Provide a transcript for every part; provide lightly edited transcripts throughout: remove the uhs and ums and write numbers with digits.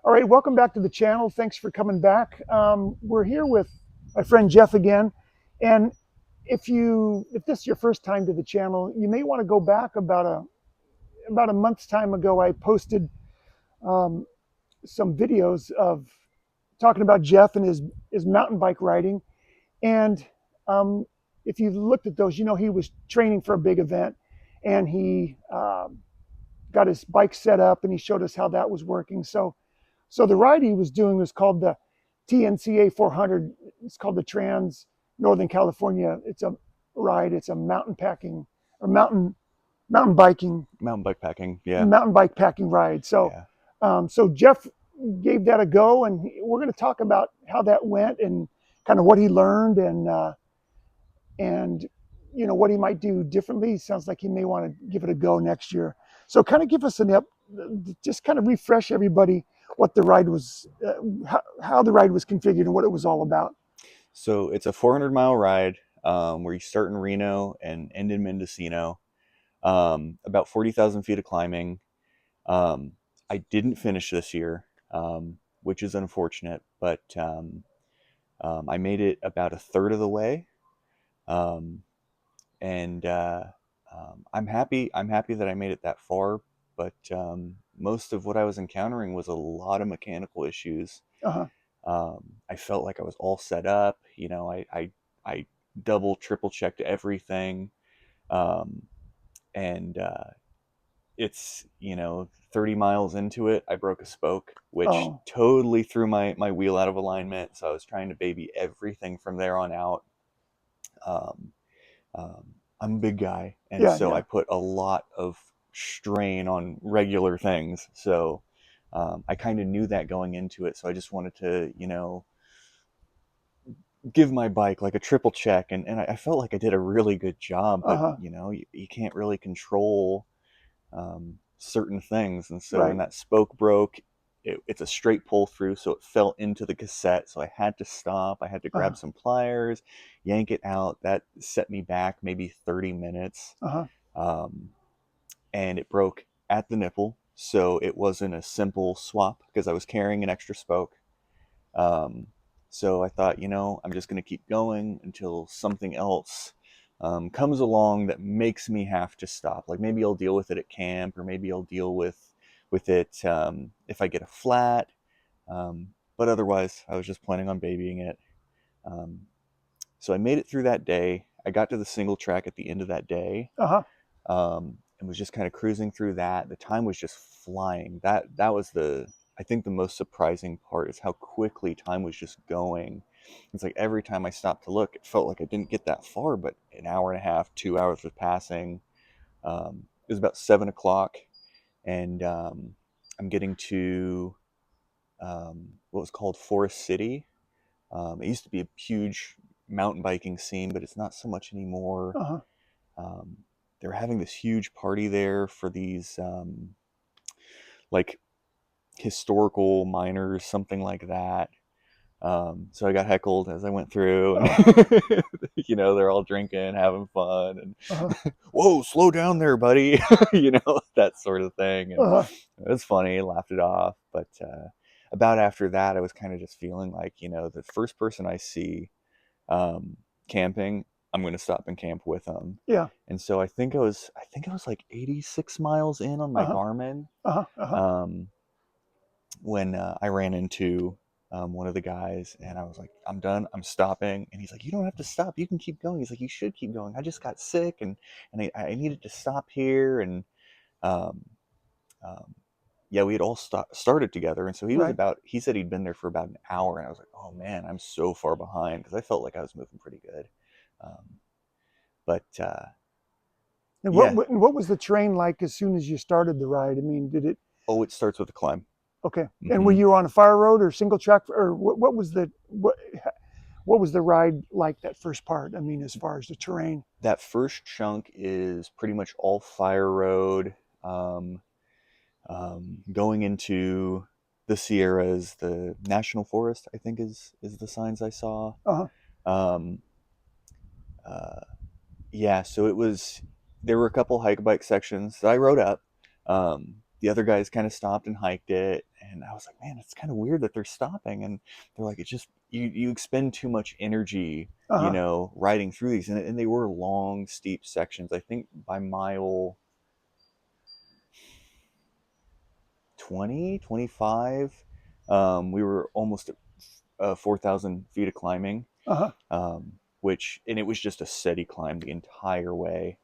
All right, welcome back to the channel. Thanks for coming back. We're here with my friend Jeff again, and if this is your first time to the channel, you may want to go back about a month's time ago. I posted um, some videos of talking about Jeff and his mountain bike riding, and if you looked at those, you know he was training for a big event, and he got his bike set up, and he showed us how that was working. So the ride he was doing was called the TNCA 400. It's called the Trans Northern California. It's a ride. It's a mountain packing or mountain biking, Mountain bike packing, yeah. mountain bike packing ride. So, Yeah. so Jeff gave that a go, and we're going to talk about how that went and kind of what he learned and you know what he might do differently. Sounds like he may want to give it a go next year. So, kind of give us just kind of refresh everybody what the ride was, how the ride was configured, and what it was all about. So it's a 400-mile ride where you start in Reno and end in Mendocino. About 40,000 feet of climbing. Um, I didn't finish this year, which is unfortunate, but I made it about a third of the way. Um, and I'm happy. I'm happy that I made it that far, but most of what I was encountering was a lot of mechanical issues. Uh-huh. I felt like I was all set up. I double, triple checked everything. Um, and it's, 30 miles into it, I broke a spoke, which Oh, totally threw my wheel out of alignment. So I was trying to baby everything from there on out. Um, I'm a big guy, and yeah, so I yeah. put a lot of strain on regular things. So I kind of knew that going into it. So I just wanted to, give my bike like a triple check, and I felt like I did a really good job, but Uh-huh. you can't really control certain things. And so when Right. that spoke broke, it's a straight pull through, so it fell into the cassette. So I had to stop. I had to Uh-huh. grab some pliers, yank it out. That set me back maybe 30 minutes. Uh-huh. Um, and it broke at the nipple. So it wasn't a simple swap because I was carrying an extra spoke. Um, so I thought, I'm just going to keep going until something else comes along that makes me have to stop. Like maybe I'll deal with it at camp, or maybe I'll deal with it if I get a flat. But otherwise, I was just planning on babying it. Um, so I made it through that day. I got to the single track at the end of that day, Uh-huh. and was just kind of cruising through that. The time was just flying. That was I think the most surprising part is how quickly time was just going. It's like every time I stopped to look, it felt like I didn't get that far, but an hour and a half, 2 hours was passing. It was about 7 o'clock, and I'm getting to what was called Forest City. It used to be a huge mountain biking scene, but it's not so much anymore. Uh-huh. Um, they were having this huge party there for these like historical miners, something like that. So I got heckled as I went through, and Uh-huh. they're all drinking, having fun, and Uh-huh. whoa, slow down there, buddy, that sort of thing. And Uh-huh. it was funny, laughed it off. But about after that, I was kind of just feeling like, the first person I see um, camping, I'm going to stop and camp with them. Yeah. And so I think I was like 86 miles in on my Uh-huh. Garmin Uh-huh. Uh-huh. um, when I ran into one of the guys, and I was like, I'm done, I'm stopping. And he's like, you don't have to stop, you can keep going. He's like, you should keep going. I just got sick, and I needed to stop here. And um, um, yeah, we had all started together. And so Right. he said he'd been there for about an hour. And I was like, oh man, I'm so far behind, because I felt like I was moving pretty good. Um, but And yeah, what was the terrain like as soon as you started the ride? I mean, did it oh, it starts with a climb. okay? And were Hmm. you on a fire road or single track, or what was the ride like that first part? I mean, as far as the terrain. That first chunk is pretty much all fire road. Um, Going into the Sierras, the national forest, I think is the signs I saw. Uh-huh. Um, uh, yeah, so there were a couple hike bike sections that I rode up. the other guys kind of stopped and hiked it, and I was like, man, it's kind of weird that they're stopping. And they're like, it's just you expend too much energy, Uh-huh. riding through these, and they were long, steep sections. I think by mile 20, 25, we were almost at 4,000 feet of climbing, Uh-huh. which, and it was just a steady climb the entire way.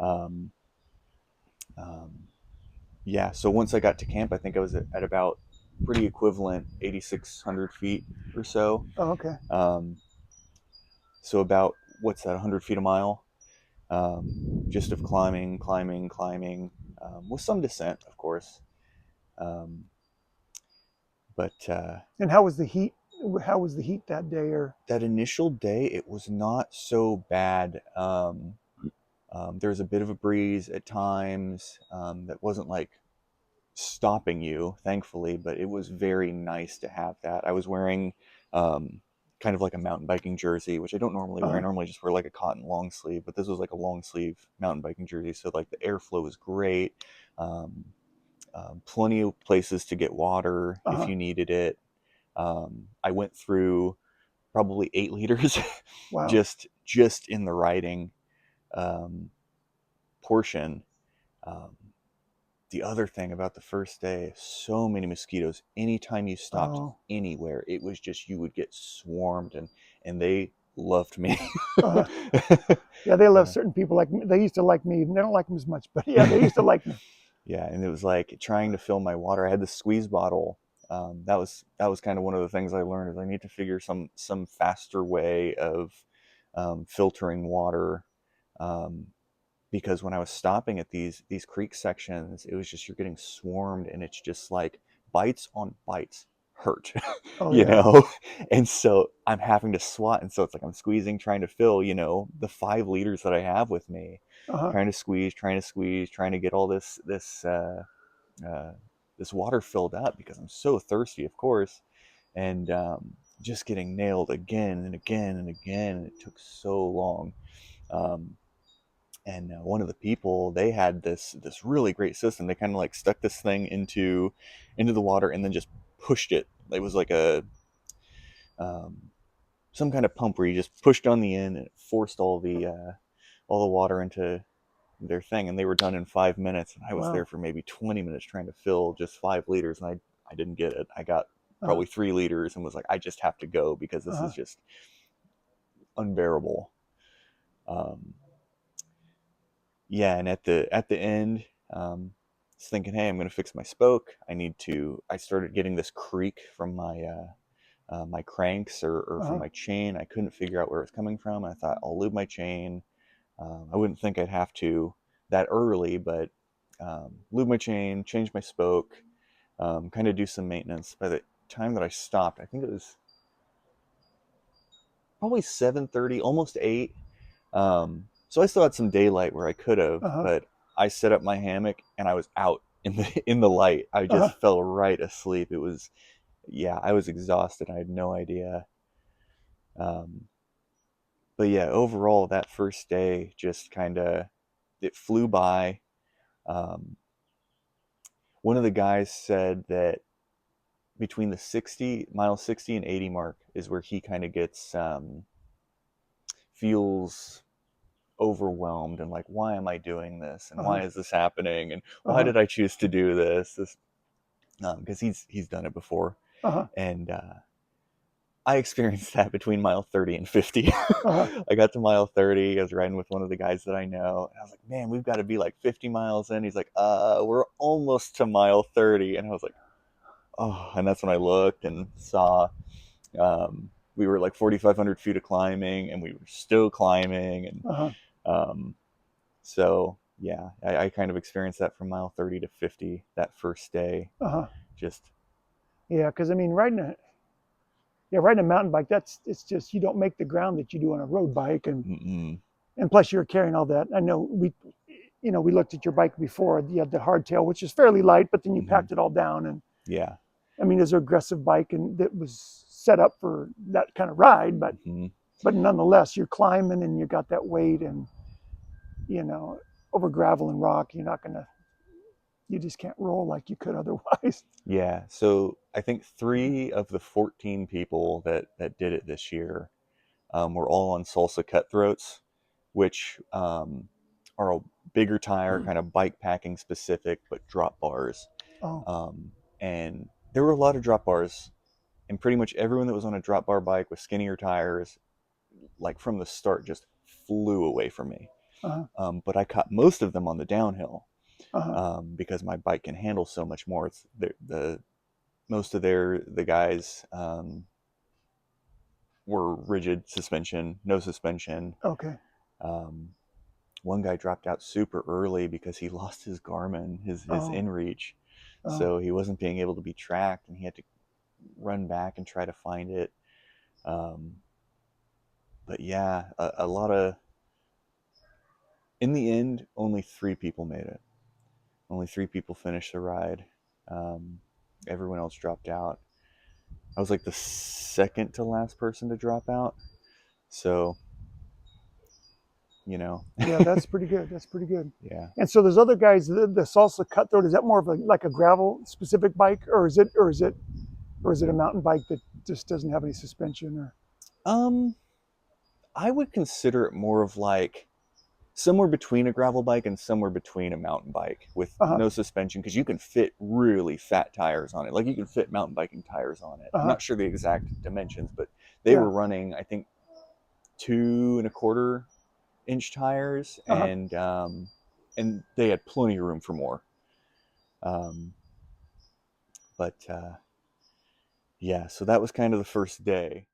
Um, um, yeah, so once I got to camp, I think I was at about pretty equivalent 8,600 feet or so. Oh, okay. Um, so about, what's that, 100 feet a mile? Just of climbing, climbing, climbing, with some descent, of course. Um, but And how was the heat? How was the heat that day? Or that initial day, it was not so bad. There was a bit of a breeze at times, that wasn't like stopping you, thankfully, but it was very nice to have that. I was wearing um, kind of like a mountain biking jersey, which I don't normally wear. I uh-huh. normally just wear like a cotton long sleeve, but this was like a long sleeve mountain biking jersey. So like the airflow was great. Um, Plenty of places to get water if Uh-huh. you needed it. I went through probably 8 liters Wow. just in the riding um, portion. Um, the other thing about the first day, so many mosquitoes. Anytime you stopped Oh. anywhere, it was just you would get swarmed, and they loved me. Uh-huh. Yeah, they love uh, certain people like me. They used to like me. They don't like them as much, but yeah, they used to like me. yeah, and it was like trying to fill my water. I had the squeeze bottle. That was kind of one of the things I learned is I need to figure some faster way of filtering water. Um, because when I was stopping at these creek sections, it was just you're getting swarmed, and it's just like bites on bites hurt, Oh you yeah. know. And so I'm having to swat, and so it's like I'm squeezing, trying to fill, the 5 liters that I have with me, Uh-huh. trying to squeeze, trying to get all uh, this water filled up because I'm so thirsty, of course, and just getting nailed again and again and again, and it took so long. Um, and one of the people, they had this really great system. They kind of like stuck this thing into the water and then just pushed it. It was like a um, some kind of pump where you just pushed on the end and it forced all the water into their thing, and they were done in 5 minutes. And I was there Wow. for maybe 20 minutes trying to fill just 5 liters, and I didn't get it. I got Uh-huh. probably 3 liters and was like, I just have to go because this Uh-huh. is just unbearable. Um, yeah, and at the end, I was thinking, hey, I'm going to fix my spoke. I started getting this creak from my cranks, or from Uh-huh. my chain. I couldn't figure out where it was coming from. I thought I'll lube my chain. I wouldn't think I'd have to that early, but lube my chain, change my spoke, kind of do some maintenance. By the time that I stopped, I think it was probably 7:30, almost 8. So I still had some daylight where I could have, Uh-huh. but I set up my hammock and I was out in the in the light. I Uh-huh. just fell right asleep. It was, yeah, I was exhausted. I had no idea. Um, but yeah, overall, that first day just kind of, it flew by. Um, One of the guys said that between the 60 and 80 mark is where he kind of gets feels overwhelmed and like, why am I doing this, and Uh-huh. why is this happening, and why Uh-huh. did I choose to do this, because he's done it before. Uh-huh. And I experienced that between mile 30 and 50. Uh-huh. I got to mile 30. I was riding with one of the guys that I know, and I was like, man, we've got to be like 50 miles in. He's like, we're almost to mile 30. And I was like, oh. And that's when I looked and saw we were like 4,500 feet of climbing, and we were still climbing. And Uh-huh. um, so yeah, I kind of experienced that from mile 30 to 50 that first day. Uh-huh. Just Yeah, because I mean, riding a mountain bike, it's just you don't make the ground that you do on a road bike, mm-mm. and plus you're carrying all that. I know we looked at your bike before. You had the hardtail, which is fairly light, but then you Mm-hmm. packed it all down. And Yeah. I mean, it's an aggressive bike, and that was set up for that kind of ride. But Mm-hmm. nonetheless, you're climbing and you got that weight, and you know over gravel and rock, you're not gonna. You just can't roll like you could otherwise. Yeah, so I think 3 of the 14 people that did it this year were all on salsa cutthroats, which are a bigger tire, kind of bike packing specific, but drop bars. Oh, Um, and there were a lot of drop bars, and pretty much everyone that was on a drop bar bike with skinnier tires, like from the start, just flew away from me. uh-huh, But I caught most of them on the downhill uh-huh, because my bike can handle so much more. It's the most of the guys were rigid suspension, no suspension. okay. Um, one guy dropped out super early because he lost his Garmin, his Oh, inReach, oh, so he wasn't being able to be tracked, and he had to run back and try to find it. Um, but yeah, a lot of in the end, only 3 people made it. Only 3 people finished the ride. Um, Everyone else dropped out. I was like the second to last person to drop out. So, you know, yeah, that's pretty good. That's pretty good. yeah. And so there's other guys. The salsa cutthroat, is that more of a, like a gravel specific bike, or is it a mountain bike that just doesn't have any suspension? Or Um, I would consider it more of like somewhere between a gravel bike and somewhere between a mountain bike with uh-huh, no suspension because you can fit really fat tires on it. Like you can fit mountain biking tires on it. I'm uh-huh, not sure the exact dimensions, but they yeah, were running, I think, 2.25-inch tires, uh-huh. and they had plenty of room for more. Um, but yeah, so that was kind of the first day.